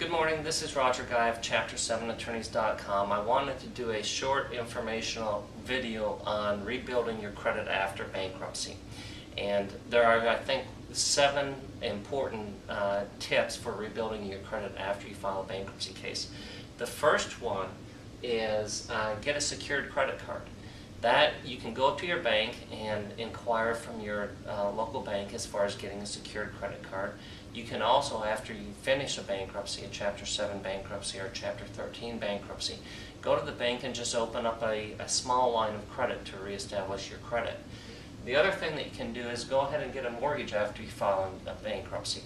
Good morning, this is Roger Guy of Chapter7Attorneys.com. I wanted to do a short informational video on rebuilding your credit after bankruptcy. And there are, I think, 7 important tips for rebuilding your credit after you file a bankruptcy case. The first one is get a secured credit card. That you can go to your bank and inquire from your local bank as far as getting a secured credit card. You can also, after you finish a bankruptcy, a Chapter 7 bankruptcy or Chapter 13 bankruptcy, go to the bank and just open up a small line of credit to reestablish your credit. The other thing that you can do is go ahead and get a mortgage after you file a bankruptcy.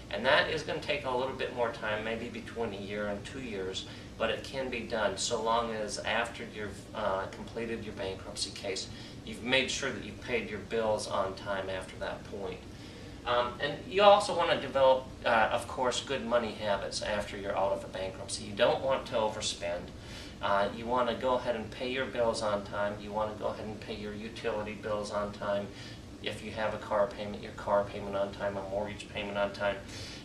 And that is going to take a little bit more time, maybe between a year and 2 years, but it can be done so long as after you've completed your bankruptcy case, you've made sure that you've paid your bills on time after that point. And you also want to develop, of course, good money habits after you're out of a bankruptcy. You don't want to overspend. You want to go ahead and pay your bills on time. You want to go ahead and pay your utility bills on time. If you have a car payment, your car payment on time, a mortgage payment on time.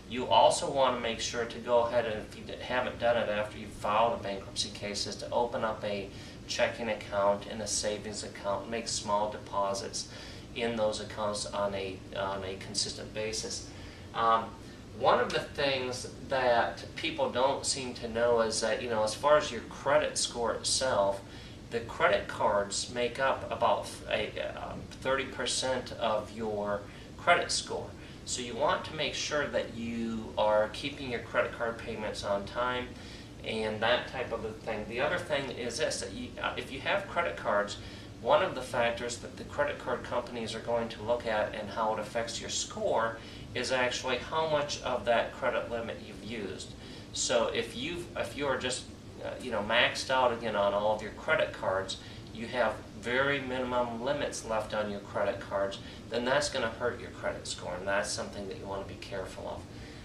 You also want to make sure to go ahead and, if you haven't done it after you've filed a bankruptcy case, is to open up a checking account and a savings account, make small deposits in those accounts on a consistent basis. One of the things that people don't seem to know is that, as far as your credit score itself, the credit cards make up about 30% of your credit score. So you want to make sure that you are keeping your credit card payments on time and that type of a thing. The other thing is this, that if you have credit cards, one of the factors that the credit card companies are going to look at and how it affects your score is actually how much of that credit limit you've used. So if you are just maxed out again on all of your credit cards, you have very minimum limits left on your credit cards, then that's going to hurt your credit score, and that's something that you want to be careful of.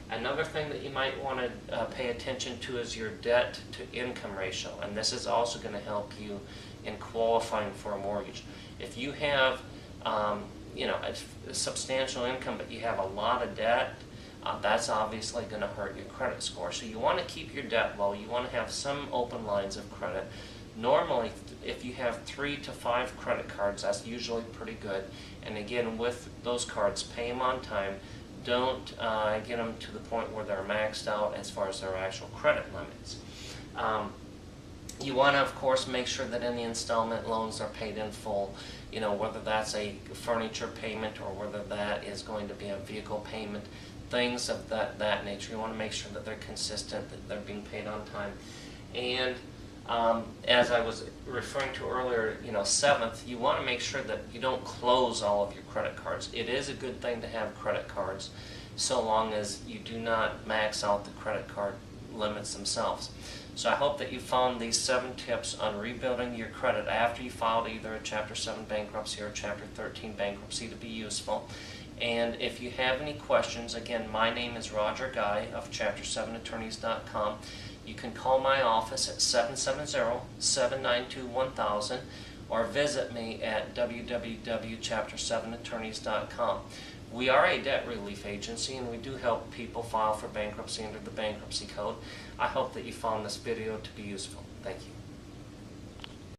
Another thing that you might want to pay attention to is your debt to income ratio, and this is also going to help you in qualifying for a mortgage. If you have a substantial income but you have a lot of debt, that's obviously going to hurt your credit score. So you want to keep your debt low. You want to have some open lines of credit. Normally, if you have 3 to 5 credit cards, that's usually pretty good. And again, with those cards, pay them on time. Don't get them to the point where they're maxed out as far as their actual credit limits. You want to, of course, make sure that any installment loans are paid in full, whether that's a furniture payment or whether that is going to be a vehicle payment, things of that nature. You want to make sure that they're consistent, that they're being paid on time. And as I was referring to earlier, 7th, you want to make sure that you don't close all of your credit cards. It is a good thing to have credit cards so long as you do not max out the credit card limits themselves. So I hope that you found these 7 tips on rebuilding your credit after you filed either a Chapter 7 bankruptcy or a Chapter 13 bankruptcy to be useful. And if you have any questions, again, my name is Roger Guy of Chapter7Attorneys.com. You can call my office at 770-792-1000 or visit me at www.chapter7attorneys.com. We are a debt relief agency, and we do help people file for bankruptcy under the Bankruptcy Code. I hope that you found this video to be useful. Thank you.